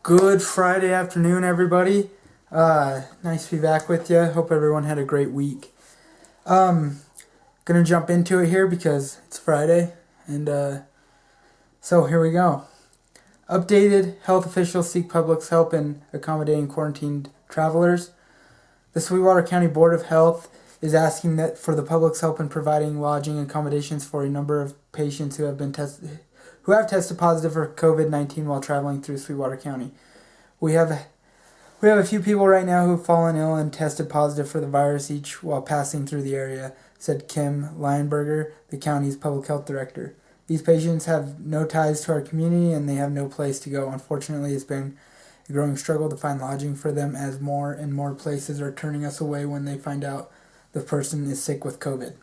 Good Friday afternoon, everybody. Nice to be back with you. Hope everyone had a great week. Gonna jump into it here because it's Friday, and so here we go. Updated health officials seek public's help in accommodating quarantined travelers. The Sweetwater County Board of Health is asking that for the public's help in providing lodging accommodations for a number of patients who have tested positive for COVID-19 while traveling through Sweetwater County. We have a few people right now who have fallen ill and tested positive for the virus each while passing through the area, said Kim Leinberger, the county's public health director. These patients have no ties to our community and they have no place to go. Unfortunately, it's been a growing struggle to find lodging for them as more and more places are turning us away when they find out the person is sick with COVID.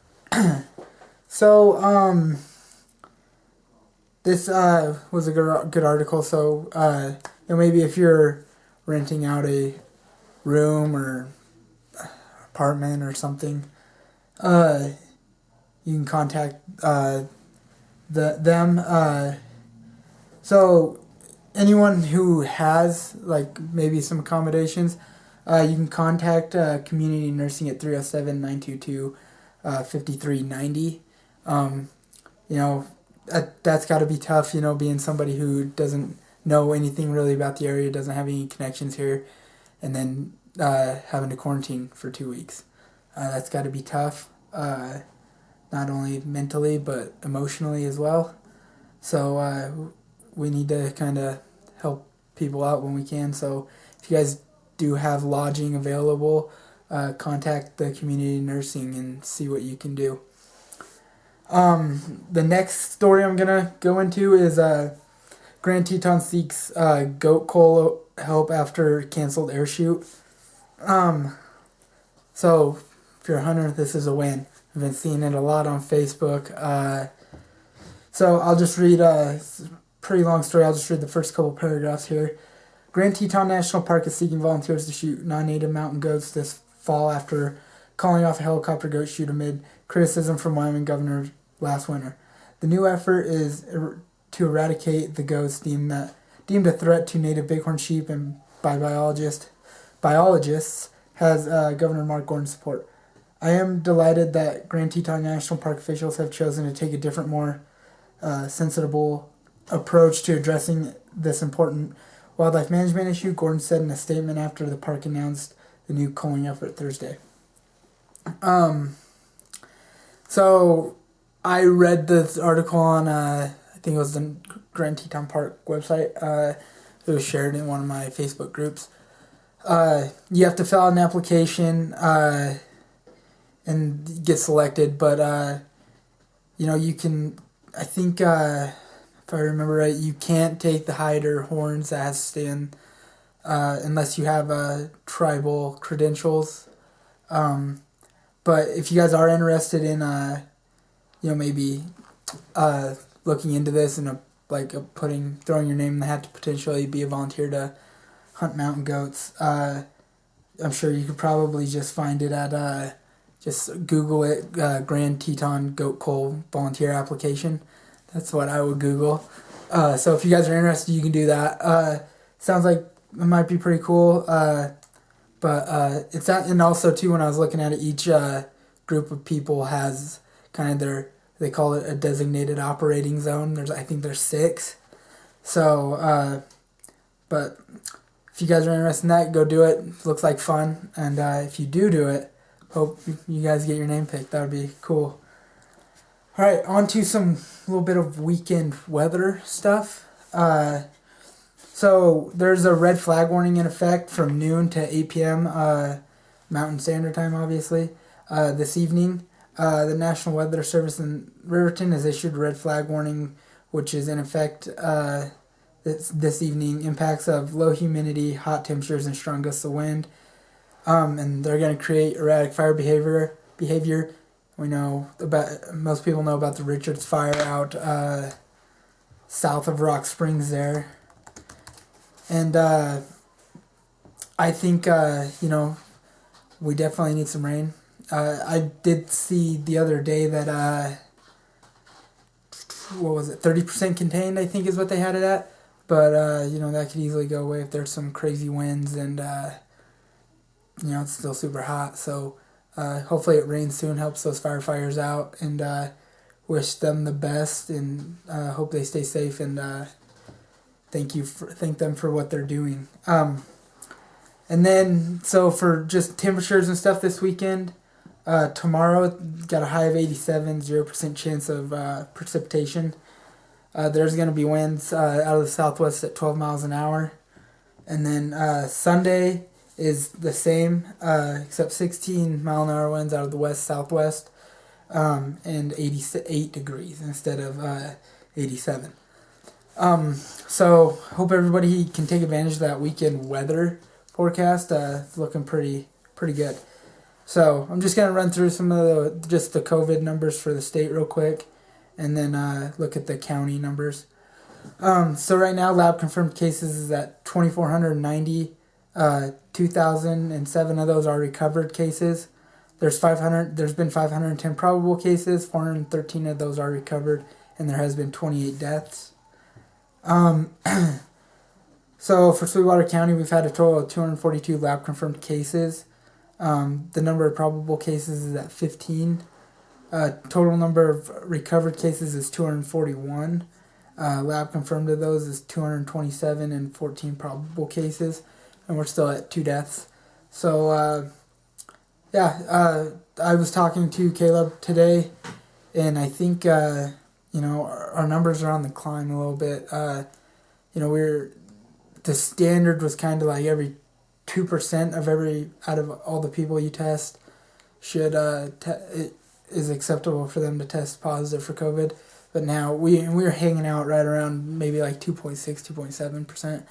So, this was a good article. So, maybe if you're renting out a room or apartment or something, you can contact them. So anyone who has maybe some accommodations, you can contact community nursing at 307-922-5390. That's got to be tough, being somebody who doesn't know anything really about the area, doesn't have any connections here, and then having to quarantine for 2 weeks. That's got to be tough, not only mentally but emotionally as well. So we need to kind of help people out when we can. So if you guys do have lodging available, contact the community nursing and see what you can do. The next story I'm going to go into is Grand Teton seeks goat cull help after canceled air shoot. So if you're a hunter, this is a win. I've been seeing it a lot on Facebook. So I'll just read it's a pretty long story. I'll just read the first couple paragraphs here. Grand Teton National Park is seeking volunteers to shoot non-native mountain goats this fall after calling off a helicopter goat shoot amid criticism from Wyoming governor last winter. The new effort is to eradicate the goats deemed a threat to native bighorn sheep and by biologists has Governor Mark Gordon's support. I am delighted that Grand Teton National Park officials have chosen to take a different, more sensible approach to addressing this important wildlife management issue, Gordon said in a statement after the park announced the new culling effort Thursday. So I read this article on, I think it was the Grand Teton Park website. It was shared in one of my Facebook groups. You have to fill out an application and get selected, but you can, I think, if I remember right, you can't take the hide or horns that has to stay in unless you have tribal credentials. But if you guys are interested in maybe looking into this and throwing your name in the hat to potentially be a volunteer to hunt mountain goats, I'm sure you could probably just find it at just Google it, Grand Teton Goat Cull volunteer application. That's what I would Google. So if you guys are interested, you can do that. Sounds like it might be pretty cool. But it's not, and also too, when I was looking at it, each group of people has kind of they call it a designated operating zone. I think there's 6. So, but if you guys are interested in that, go do it. It looks like fun. And if you do it, hope you guys get your name picked. That would be cool. All right, on to some little bit of weekend weather stuff. So there's a red flag warning in effect from noon to 8 p.m. Mountain Standard Time, obviously. This evening, the National Weather Service in Riverton has issued a red flag warning, which is in effect this evening. Impacts of low humidity, hot temperatures, and strong gusts of wind. And they're going to create erratic fire behavior. We know most people know about the Richards Fire out south of Rock Springs there. And I think, we definitely need some rain. I did see the other day that, 30% contained, I think is what they had it at. but that could easily go away if there's some crazy winds and it's still super hot. So hopefully it rains soon, helps those firefighters out, and wish them the best, and hope they stay safe, and thank them for what they're doing. And then, so for just temperatures and stuff this weekend, tomorrow got a high of 87, 0% chance of precipitation. There's going to be winds out of the southwest at 12 miles an hour. And then Sunday is the same, except 16 mile an hour winds out of the west-southwest, and 88 degrees instead of 87. So hope everybody can take advantage of that weekend weather forecast. It's looking pretty good. So I'm just going to run through some of the COVID numbers for the state real quick, and then look at the county numbers. So right now, lab confirmed cases is at 2,490. 2,007 of those are recovered cases. There's been 510 probable cases. 413 of those are recovered, and there has been 28 deaths. So for Sweetwater County, we've had a total of 242 lab confirmed cases. The number of probable cases is at 15. Total number of recovered cases is 241. Lab confirmed of those is 227 and 14 probable cases, and we're still at 2 deaths. So I was talking to Caleb today, and I think our numbers are on the climb a little bit. The standard was kind of like every 2% out of all the people you test should it is acceptable for them to test positive for COVID. But now we're hanging out right around maybe like 2.6, 2.7%.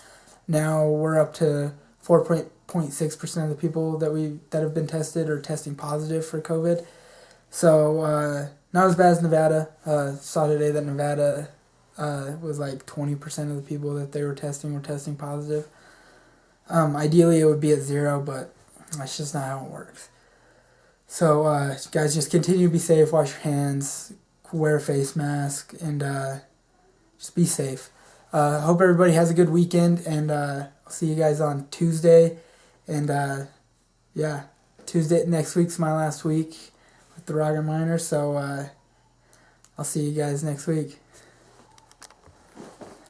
Now we're up to 4.6% of the people that have been tested are testing positive for COVID. So not as bad as Nevada. Saw today that Nevada was like 20% of the people that they were testing positive. Ideally it would be at 0, but that's just not how it works. So guys, just continue to be safe, wash your hands, wear a face mask, and just be safe. Hope everybody has a good weekend, and I'll see you guys on Tuesday. And Tuesday next week's my last week with the Roger Miners, so I'll see you guys next week.